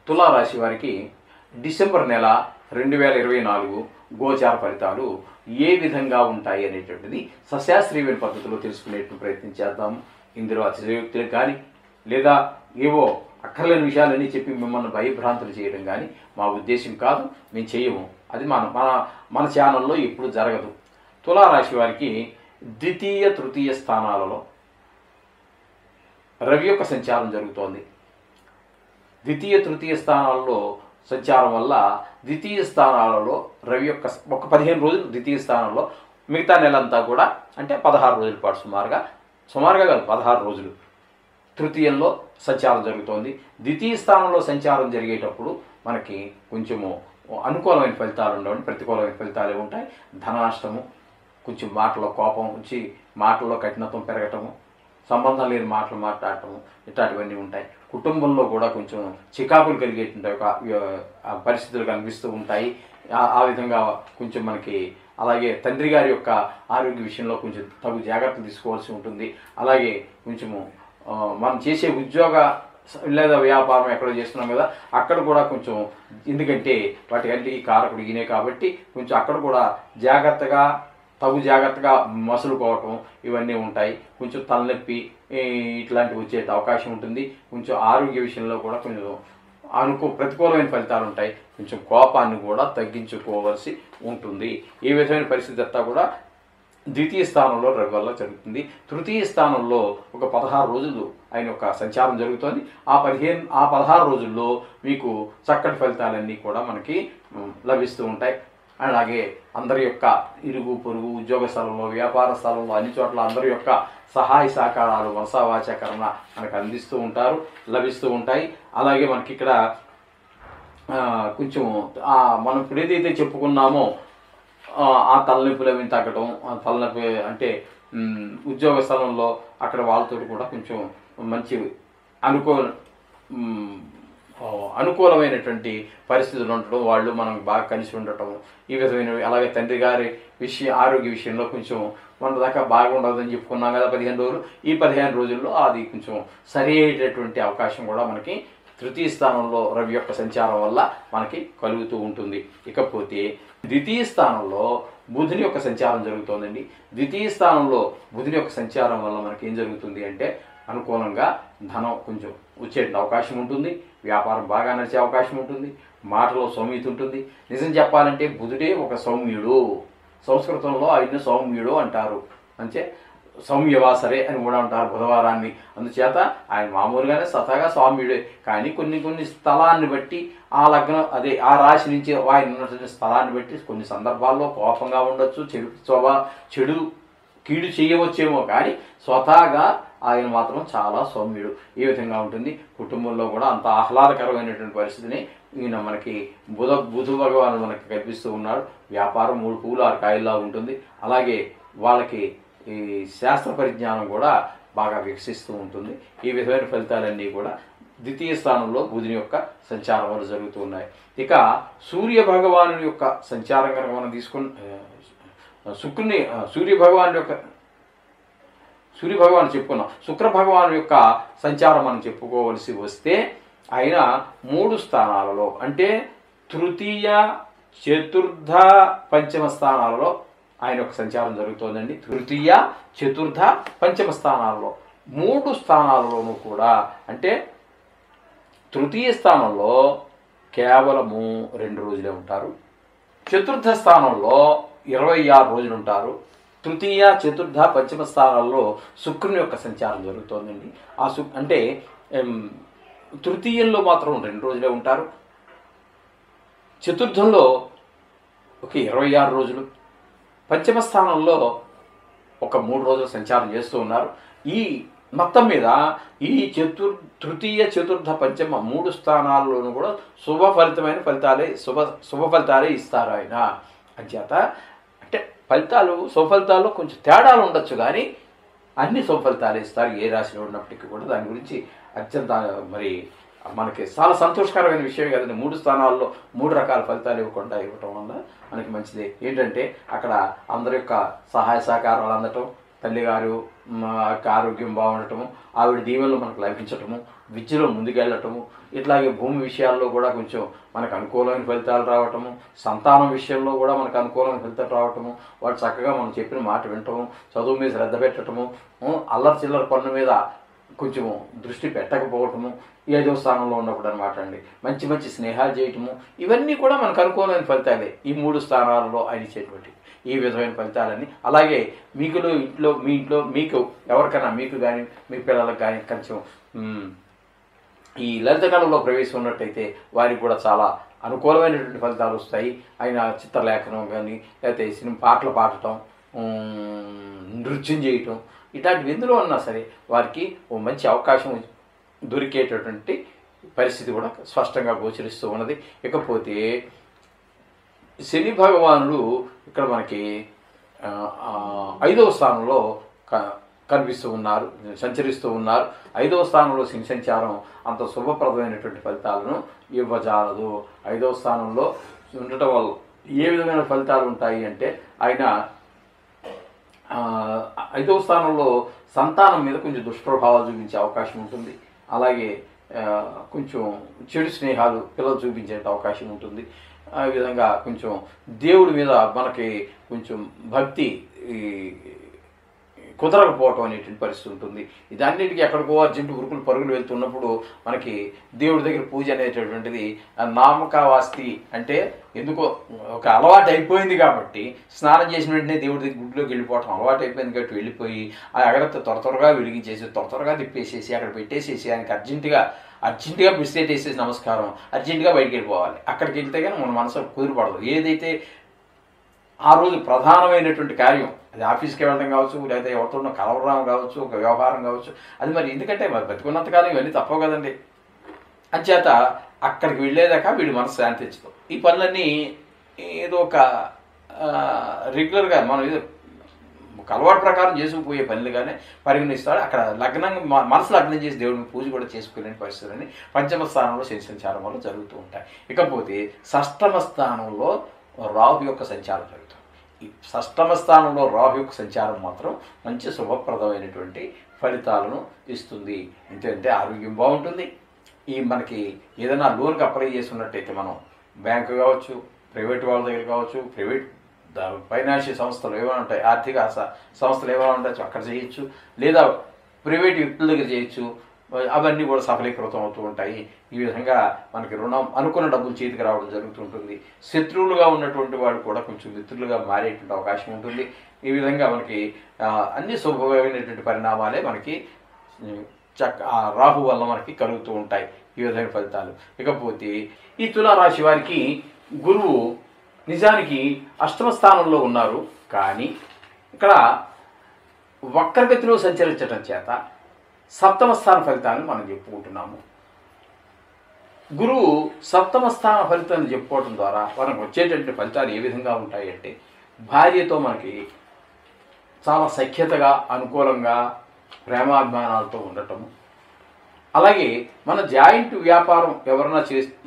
తులారాశి వారికి డిసెంబర్ నెల 2024 గోచార ఫలితాలు ఏ విధంగా ఉంటాయి అనేటువంటిది సశాస్త్రీయమైన పద్ధతిలో తెలుసుకునేటువంటి ప్రయత్నం చేద్దాం. ఇందులో అతిశయోక్తులు కానీ లేదా ఏవో అక్కర్లేని విషయాలన్నీ చెప్పి మిమ్మల్ని భయభ్రాంతులు చేయడం కానీ మా ఉద్దేశం కాదు, మేము చేయము. అది మన ఛానల్లో ఎప్పుడు జరగదు. తులారాశి వారికి ద్వితీయ తృతీయ స్థానాలలో రవి యొక్క సంచారం జరుగుతోంది. ద్వితీయ తృతీయ స్థానాల్లో సంచారం వల్ల ద్వితీయ స్థానాలలో రవి యొక్క ఒక 15 రోజులు ద్వితీయ స్థానంలో, మిగతా నెలంతా కూడా అంటే 16 రోజుల పాటు సుమారుగా కాదు 16 రోజులు తృతీయంలో సంచారం జరుగుతోంది. ద్వితీయ స్థానంలో సంచారం జరిగేటప్పుడు మనకి కొంచెము అనుకూలమైన ఫలితాలు ఉండవు, ప్రతికూలమైన ఫలితాలే ఉంటాయి. ధనాష్టము, కొంచెం మాటలో కోపం వచ్చి మాటల్లో కఠినత్వం పెరగటము, సంబంధం లేని మాటలు మాట్లాడటము, ఇట్లాంటివన్నీ ఉంటాయి. కుటుంబంలో కూడా కొంచెం చికాకులు కలిగేటువంటి ఒక పరిస్థితులు కనిపిస్తూ ఉంటాయి. ఆ విధంగా కొంచెం మనకి అలాగే తండ్రి గారి యొక్క ఆరోగ్య విషయంలో కొంచెం తగు జాగ్రత్తలు తీసుకోవాల్సి ఉంటుంది. అలాగే కొంచెము మనం చేసే ఉద్యోగ లేదా వ్యాపారం ఎక్కడో చేస్తున్నాం కదా, అక్కడ కూడా కొంచెం, ఎందుకంటే వాటి అన్నిటికీ కారకుడు ఈయనే కాబట్టి కొంచెం అక్కడ కూడా తగు జాగ్రత్తగా మసులుకోవటం ఇవన్నీ ఉంటాయి. కొంచెం తలనొప్పి ఇట్లాంటివి వచ్చే అవకాశం ఉంటుంది. కొంచెం ఆరోగ్య విషయంలో కూడా కొంచెం ప్రతికూలమైన ఫలితాలు ఉంటాయి. కొంచెం కోపాన్ని కూడా తగ్గించుకోవాల్సి ఉంటుంది. ఈ విధమైన పరిస్థితి అంతా కూడా ద్వితీయ స్థానంలో రవి వల్ల జరుగుతుంది. తృతీయ స్థానంలో ఒక 16 రోజులు ఆయన యొక్క సంచారం జరుగుతుంది. ఆ 16 రోజుల్లో మీకు చక్కటి ఫలితాలన్నీ కూడా మనకి లభిస్తూ ఉంటాయి. అలాగే అందరి యొక్క ఇరుగు పొరుగు, ఉద్యోగ స్థలంలో, వ్యాపార స్థలంలో, అన్ని చోట్ల అందరి యొక్క సహాయ సహకారాలు మనసావాచకరణ మనకు అందిస్తూ ఉంటారు, లభిస్తూ ఉంటాయి. అలాగే మనకి ఇక్కడ కొంచెం మనం ఇప్పుడు ఏదైతే చెప్పుకున్నామో ఆ తలనొప్పులు అవి తగ్గడం, తలనొప్పి అంటే ఉద్యోగ స్థలంలో అక్కడ వాళ్ళతో కూడా కొంచెం మంచి అనుకూలమైనటువంటి పరిస్థితులు ఉండటం, వాళ్ళు మనం బాగా కలిసి ఉండటం, ఈ విధమైనవి. అలాగే తండ్రి గారి ఆరోగ్య విషయంలో కొంచెం మన దాకా బాగుండదని చెప్పుకున్నాం కదా 15 రోజులు. ఈ 15 రోజుల్లో అది కొంచెం సరి అయ్యేటటువంటి అవకాశం కూడా మనకి తృతీయ స్థానంలో రవి యొక్క సంచారం వల్ల మనకి కలుగుతూ ఉంటుంది. ఇకపోతే ద్వితీయ స్థానంలో బుధుని యొక్క సంచారం జరుగుతోందండి. ద్వితీయ స్థానంలో బుధుని యొక్క సంచారం వల్ల మనకి ఏం జరుగుతుంది అంటే అనుకూలంగా ధనం కొంచెం వచ్చే అవకాశం ఉంటుంది. వ్యాపారం బాగా నడిచే అవకాశం ఉంటుంది. మాటలో సౌమ్యత ఉంటుంది. నిజం చెప్పాలంటే బుధుడే ఒక సౌమ్యుడు. సంస్కృతంలో ఆయన సౌమ్యుడు అంటారు. అంటే సౌమ్యవాసరే అని కూడా అంటారు బుధవారాన్ని. అందుచేత ఆయన మామూలుగానే సతగా సౌమ్యుడే. కానీ కొన్ని స్థలాన్ని బట్టి ఆ లగ్నం ఆ రాశి నుంచి ఆయన ఉన్నటువంటి స్థలాన్ని బట్టి కొన్ని సందర్భాల్లో కోపంగా ఉండొచ్చు, చెడు కీడు చేయవచ్చేమో, కానీ స్వతహాగా ఆయన మాత్రం చాలా సౌమ్యుడు. ఈ విధంగా ఉంటుంది. కుటుంబంలో కూడా అంత ఆహ్లాదకరమైనటువంటి పరిస్థితిని ఈయన మనకి బుధ భగవానుడు మనకి కల్పిస్తూ ఉన్నాడు. వ్యాపారం 3 పువ్వులు 6 కాయల్లా ఉంటుంది. అలాగే వాళ్ళకి ఈ శాస్త్ర పరిజ్ఞానం కూడా బాగా వికసిస్తూ ఉంటుంది. ఈ విధమైన ఫలితాలన్నీ కూడా ద్వితీయ స్థానంలో బుధుని యొక్క సంచారం వల్ల జరుగుతూ ఉన్నాయి. ఇక సూర్య భగవాను యొక్క సంచారం కనుక మనం తీసుకుని సూర్య భగవాను చెప్పుకున్నాం. శుక్ర భగవాను యొక్క సంచారం మనం చెప్పుకోవలసి వస్తే ఆయన 3 స్థానాలలో అంటే తృతీయ, చతుర్థ, పంచమ స్థానాలలో ఆయన యొక్క సంచారం జరుగుతోందండి. తృతీయ, చతుర్థ, పంచమ స్థానాలలో 3 స్థానాలలోనూ కూడా అంటే తృతీయ స్థానంలో కేవలము 2 రోజులే ఉంటారు. చతుర్థ స్థానంలో 26 రోజులు ఉంటారు. తృతీయ, చతుర్థ, పంచమ స్థానాల్లో శుక్రుని యొక్క సంచారం జరుగుతోందండి. అంటే తృతీయంలో మాత్రం 2 రోజులే ఉంటారు. చతుర్థంలో ఒక 26 రోజులు, పంచమ స్థానంలో ఒక 3 రోజులు సంచారం చేస్తూ ఉన్నారు. ఈ మొత్తం మీద ఈ తృతీయ, చతుర్థ, పంచమ 3 స్థానాల్లోనూ కూడా శుభ ఫలితాలే ఇస్తారు ఆయన. అంచేత అంటే శుభ ఫలితాల్లో కొంచెం తేడాలు ఉండొచ్చు, కానీ అన్ని శుభ ఫలితాలే ఇస్తారు ఏ రాశిలో ఉన్నప్పటికీ కూడా. దాని గురించి అత్యంత మరి మనకి చాలా సంతోషకరమైన విషయం కదండి. 3 స్థానాల్లో 3 రకాల ఫలితాలు ఇవ్వటం వల్ల మనకి మంచిది. ఏంటంటే అక్కడ అందరి యొక్క సహాయ సహకారాలు అందటం, తల్లిగారు ఆరోగ్యం బాగుండటము, ఆవిడ దీవెనలు మనకు లభించటము, విద్యలో ముందుకెళ్ళటము, ఇట్లాగే భూమి విషయాల్లో కూడా కొంచెం మనకు అనుకూలమైన ఫలితాలు రావటము, సంతానం విషయంలో కూడా మనకు అనుకూలమైన ఫలితాలు రావటము, వాళ్ళు చక్కగా మనం చెప్పిన మాట వినటము, చదువు మీద శ్రద్ధ పెట్టడము, అల్లరి చిల్లర పనుల మీద కొంచెం దృష్టి పెట్టకపోవటము, 5వ స్థానంలో ఉన్నప్పుడు అనమాట అండి. మంచి మంచి స్నేహాలు చేయటము, ఇవన్నీ కూడా మనకు అనుకూలమైన ఫలితాలే. ఈ 3 స్థానాలలో ఆయన ఇచ్చేటువంటి ఈ విధమైన ఫలితాలన్నీ. అలాగే మీ ఇంట్లో మీకు ఎవరికైనా, మీకు కానీ మీ పిల్లలకు కానీ కొంచెం ఈ లలిత కళలో ప్రవేశం ఉన్నట్టయితే వారికి కూడా చాలా అనుకూలమైనటువంటి ఫలితాలు వస్తాయి. ఆయన చిత్రలేఖనం కానీ, లేకపోతే సినిమా పాటలు పాడటం, నృత్యం చేయటం, ఇట్లాంటివి ఎందులో ఉన్నా సరే వారికి ఓ మంచి అవకాశం దొరికేటటువంటి పరిస్థితి కూడా స్పష్టంగా గోచరిస్తూ ఉన్నది. ఇకపోతే శని భగవానుడు ఇక్కడ మనకి 5వ స్థానంలో కనిపిస్తూ ఉన్నారు, సంచరిస్తూ ఉన్నారు. 5వ స్థానంలో శని సంచారం అంత శుభప్రదమైనటువంటి ఫలితాలను ఇవ్వజాలదు. 5వ స్థానంలో ఉండటం వల్ల ఏ విధమైన ఫలితాలు ఉంటాయి అంటే, ఆయన 5వ స్థానంలో సంతానం మీద కొంచెం దుష్ప్రభావాలు చూపించే అవకాశం ఉంటుంది. అలాగే కొంచెం చెడు స్నేహాలు పిల్లలు చూపించే అవకాశం ఉంటుంది. ఆ విధంగా కొంచెం దేవుడి మీద మనకి కొంచెం భక్తి కుదరకపోవటం అనేటువంటి పరిస్థితి ఉంటుంది. ఇదన్నిటికీ ఎక్కడికో అర్జెంటు ఉరుకులు పరుగులు వెళ్తున్నప్పుడు మనకి దేవుడి దగ్గర పూజ అనేటటువంటిది నామకావాస్తి, అంటే ఎందుకో ఒక అలవాటు అయిపోయింది కాబట్టి, స్నానం చేసిన వెంటనే దేవుడి దగ్గర గుడిలోకి వెళ్ళిపోవటం అలవాటు అయిపోయింది కాబట్టి వెళ్ళిపోయి ఆ అగరత్త త్వరగా వెలిగించేసి త్వరగా తిప్పేసేసి అక్కడ పెట్టేసేసి ఆయనకి అర్జెంటుగా బిస్కెట్ వేసేసి నమస్కారం, అర్జెంటుగా బయటికి వెళ్ళిపోవాలి. అక్కడికి వెళ్తే కానీ మన మనసు కుదిరిపడదు. ఏదైతే ఆ రోజు ప్రధానమైనటువంటి కార్యం, అది ఆఫీస్కి వెళ్ళడం కావచ్చు, లేదా ఎవరితో కలవడం కావచ్చు, ఒక వ్యవహారం కావచ్చు, అది మరి ఎందుకంటే మరి బతికున్నంతకాలం ఇవన్నీ తప్పవు కదండి. అంచేత అక్కడికి వెళ్ళేదాకా వీడి మనసు శాంతించదు. ఈ పనులన్నీ ఏదో ఒక రెగ్యులర్గా మనం ఏదో ఒక అలవాటు ప్రకారం చేసుకుపోయే పనులుగానే పరిగణిస్తాడు. అక్కడ మనసు లగ్నం చేసి దేవుడిని పూజ కూడా చేసుకునే పరిస్థితులని 5వ స్థానంలో శని సంచారం వల్ల జరుగుతూ ఉంటాయి. ఇకపోతే 6వ స్థానంలో రాహు యొక్క సంచారం జరుగుతుంది. ఈ 6వ స్థానంలో రాహు యొక్క సంచారం మాత్రం మంచి శుభప్రదమైనటువంటి ఫలితాలను ఇస్తుంది. ఎందుకంటే ఆరోగ్యం బాగుంటుంది. ఈ మనకి ఏదైనా లోన్కి అప్లై చేస్తున్నట్టయితే మనం బ్యాంకు కావచ్చు, ప్రైవేట్ వాళ్ళ దగ్గర కావచ్చు, ప్రైవేట్ ఫైనాన్షియల్ సంస్థలు ఏమైనా ఉంటాయి, ఆర్థిక సంస్థలు ఏమైనా ఉండొచ్చు, అక్కడ చేయొచ్చు, లేదా ప్రైవేట్ వ్యక్తుల దగ్గర చేయొచ్చు. అవన్నీ కూడా సఫలీకృతం అవుతూ ఉంటాయి. ఈ విధంగా మనకి రుణం అనుకున్న డబ్బులు చేతికి రావడం జరుగుతుంటుంది. శత్రువులుగా ఉన్నటువంటి వాళ్ళు కూడా కొంచెం మిత్రులుగా మారేటువంటి అవకాశం ఉంటుంది. ఈ విధంగా మనకి అన్ని శుభమైనటువంటి పరిణామాలే మనకి రాహు వల్ల మనకి కలుగుతూ ఉంటాయి. ఈ విధమైన ఫలితాలు. ఇకపోతే ఈ తులారాశి వారికి గురువు నిజానికి 8వ స్థానంలో ఉన్నారు, కానీ ఇక్కడ వక్రగతిలో సంచరించడం చేత 7వ స్థాన ఫలితాలను మనం చెప్పుకుంటున్నాము. గురువు 7వ స్థాన ఫలితాలను చెప్పుకోవడం ద్వారా మనకు వచ్చేటటువంటి ఫలితాలు ఏ విధంగా ఉంటాయంటే, భార్యతో మనకి చాలా సఖ్యతగా, అనుకూలంగా, ప్రేమాభిమానాలతో ఉండటము. అలాగే మన జాయింట్ వ్యాపారం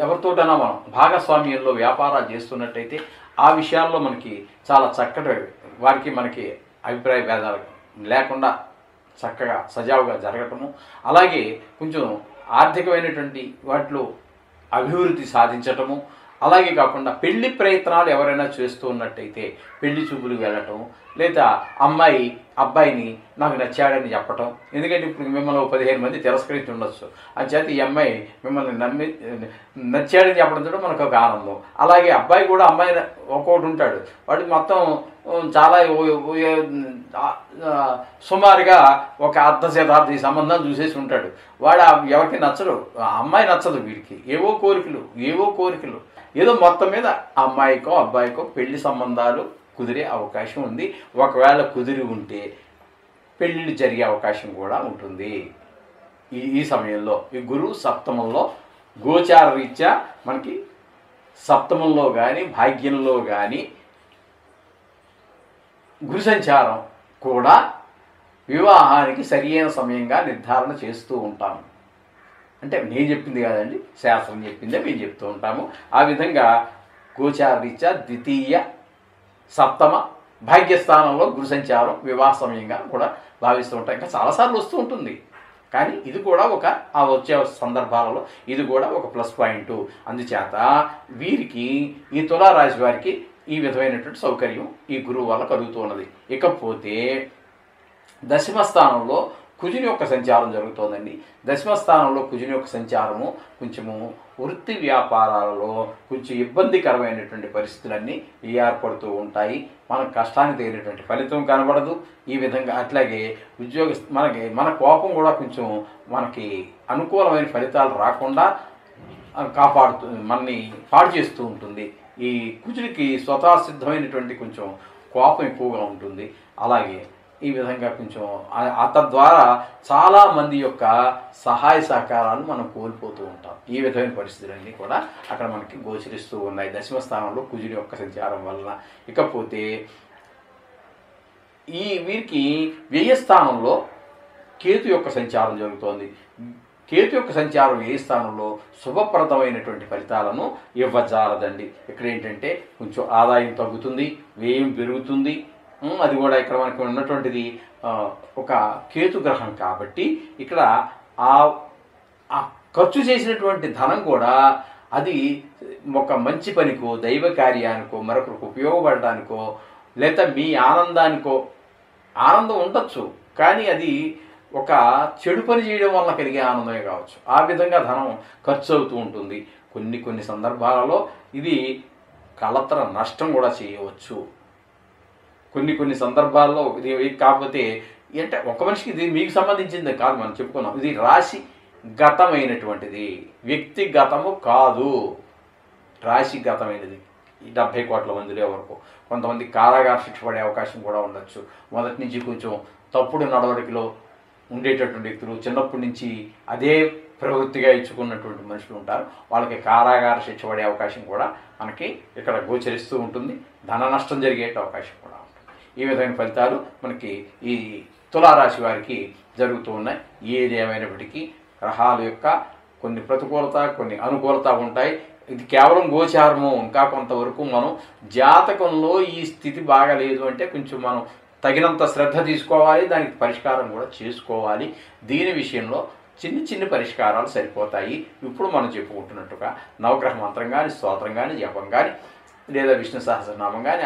ఎవరితోటైనా మనం భాగస్వామ్యంలో వ్యాపారాలు చేస్తున్నట్టయితే ఆ విషయాల్లో మనకి చాలా చక్కటి వారికి మనకి అభిప్రాయ భేదాలు లేకుండా చక్కగా సజావుగా జరగటము. అలాగే కొంచెం ఆర్థికమైనటువంటి వాటిలో అభివృద్ధి సాధించటము. అలాగే కాకుండా పెళ్లి ప్రయత్నాలు ఎవరైనా చేస్తూ ఉన్నట్టయితే పెళ్లి చూపులు వెళ్ళటం, లేదా అమ్మాయి అబ్బాయిని నాకు నచ్చాడని చెప్పటం. ఎందుకంటే ఇప్పుడు మిమ్మల్ని 15 మంది తిరస్కరించి ఉండొచ్చు, అంచేత ఈ అమ్మాయి మిమ్మల్ని నచ్చాడని చెప్పడం కూడా మనకు ఒక ఆనందం. అలాగే అబ్బాయి కూడా అమ్మాయి ఒక్కొక్కటి ఉంటాడు, వాడు మొత్తం చాలా సుమారుగా ఒక అర్ధశతాబ్ది సంబంధం చూసేసి ఉంటాడు. వాడు ఎవరికి నచ్చడు, అమ్మాయి నచ్చదు, వీడికి ఏవో కోరికలు ఏదో మొత్తం మీద అమ్మాయికో అబ్బాయికో పెళ్లి సంబంధాలు కుదిరే అవకాశం ఉంది. ఒకవేళ కుదిరి ఉంటే పెళ్ళిళ్ళు జరిగే అవకాశం కూడా ఉంటుంది. ఈ సమయంలో ఈ గురువు 7మంలో గోచార రీత్యా మనకి 7మంలో కానీ భాగ్యంలో కానీ గురు సంచారం కూడా వివాహానికి సరియైన సమయంగా నిర్ధారణ చేస్తూ ఉంటాము. అంటే నేను చెప్పింది కాదండి, శాస్త్రం చెప్పిందే మేము చెప్తూ ఉంటాము. ఆ విధంగా గోచార రీత్యా 2వ, 7వ, భాగ్యస్థానంలో గురు సంచారం వివాహ సమయంగా కూడా భావిస్తూ ఉంటాం. ఇంకా చాలాసార్లు వస్తూ ఉంటుంది, కానీ ఇది కూడా ఆ వచ్చే సందర్భాలలో ఇది కూడా ఒక ప్లస్ పాయింట్. అందుచేత వీరికి ఈ తులారాశి వారికి ఈ విధమైనటువంటి సౌకర్యం ఈ గురువు వల్ల కలుగుతూ ఉన్నది. ఇకపోతే దశమ స్థానంలో కుజుని యొక్క సంచారం జరుగుతోందండి. దశమ స్థానంలో కుజుని యొక్క సంచారము కొంచెము వృత్తి వ్యాపారాలలో కొంచెం ఇబ్బందికరమైనటువంటి పరిస్థితులన్నీ ఏర్పడుతూ ఉంటాయి. మన కష్టానికి తగినటువంటి ఫలితం కనబడదు. ఈ విధంగా అట్లాగే మన కోపం కూడా కొంచెం మనకి అనుకూలమైన ఫలితాలు రాకుండా మనని పాడు చేస్తూ ఉంటుంది. ఈ కుజుడికి స్వతసిద్ధమైనటువంటి కొంచెం కోపం ఎక్కువగా ఉంటుంది. అలాగే ఈ విధంగా కొంచెం తద్వారా చాలామంది యొక్క సహాయ సహకారాలు మనం కోల్పోతూ ఉంటాం. ఈ విధమైన పరిస్థితులన్నీ కూడా అక్కడ మనకి గోచరిస్తూ ఉన్నాయి దశమ స్థానంలో కుజుని యొక్క సంచారం వలన. ఇకపోతే వీరికి వ్యయస్థానంలో కేతు యొక్క సంచారం జరుగుతోంది. కేతు యొక్క సంచారం వ్యయస్థానంలో శుభప్రదమైనటువంటి ఫలితాలను ఇవ్వజాలదండి. ఇక్కడ ఏంటంటే కొంచెం ఆదాయం తగ్గుతుంది, వ్యయం పెరుగుతుంది. అది కూడా ఇక్కడ మనకి ఉన్నటువంటిది ఒక కేతు గ్రహం కాబట్టి ఇక్కడ ఆ ఖర్చు చేసినటువంటి ధనం కూడా అది ఒక మంచి పనికో, దైవ కార్యానికో, మరొకరికి ఉపయోగపడడానికో, లేదా మీ ఆనందం ఉండొచ్చు, కానీ అది ఒక చెడు పని చేయడం వల్ల కలిగే ఆనందమే కావచ్చు. ఆ విధంగా ధనం ఖర్చు అవుతూ ఉంటుంది. కొన్ని సందర్భాలలో ఇది కలతర నష్టం కూడా చేయవచ్చు. కొన్ని సందర్భాల్లో ఇది కాకపోతే అంటే ఒక మనిషికి ఇది మీకు సంబంధించింది కాదు, మనం చెప్పుకున్నాం. ఇది రాశి గతమైనటువంటిది, వ్యక్తిగతము కాదు, రాశి గతమైనది. 70 కోట్ల మందిలో వరకు కొంతమంది కారాగార శిక్ష పడే అవకాశం కూడా ఉండొచ్చు. మొదటి నుంచి కొంచెం తప్పుడు నడవడికలో ఉండేటటువంటి వ్యక్తులు, చిన్నప్పటి నుంచి అదే ప్రవృత్తిగా ఇచ్చుకున్నటువంటి మనుషులు ఉంటారు. వాళ్ళకి కారాగార శిక్ష పడే అవకాశం కూడా మనకి ఇక్కడ గోచరిస్తూ ఉంటుంది. ధన నష్టం జరిగే అవకాశం కూడా ఉంటుంది. ఈ విధమైన ఫలితాలు మనకి ఈ తులారాశి వారికి జరుగుతూ ఉన్నాయి. ఏది ఏమైనప్పటికీ గ్రహాల యొక్క కొన్ని ప్రతికూలత, కొన్ని అనుకూలత ఉంటాయి. ఇది కేవలం గోచారము. ఇంకా కొంతవరకు మనం జాతకంలో ఈ స్థితి బాగలేదు అంటే కొంచెం మనం తగినంత శ్రద్ధ తీసుకోవాలి, దానికి పరిష్కారం కూడా చేసుకోవాలి. దీని విషయంలో చిన్ని పరిష్కారాలు సరిపోతాయి. ఇప్పుడు మనం చెప్పుకుంటున్నట్టుగా నవగ్రహ మంత్రం కానీ, స్తోత్రం కానీ, జపం కానీ, లేదా విష్ణు సహస్రనామం కానీ,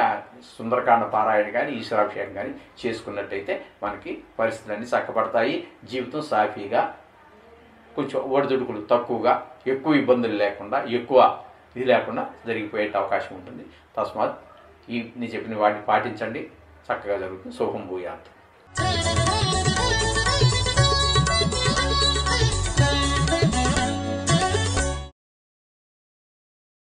సుందరకాండ పారాయణ కానీ, ఈశ్వరాభిషేకం కానీ చేసుకున్నట్టయితే మనకి పరిస్థితులన్నీ చక్కబడతాయి. జీవితం సాఫీగా, కొంచెం ఒడిదుడుకులు తక్కువగా, ఎక్కువ ఇబ్బందులు లేకుండా, ఎక్కువ ఇది లేకుండా జరిగిపోయే అవకాశం ఉంటుంది. తస్మాత్ నేను చెప్పిన వాటిని పాటించండి, చక్కగా జరుగుతుంది. శుభం భూయాత్.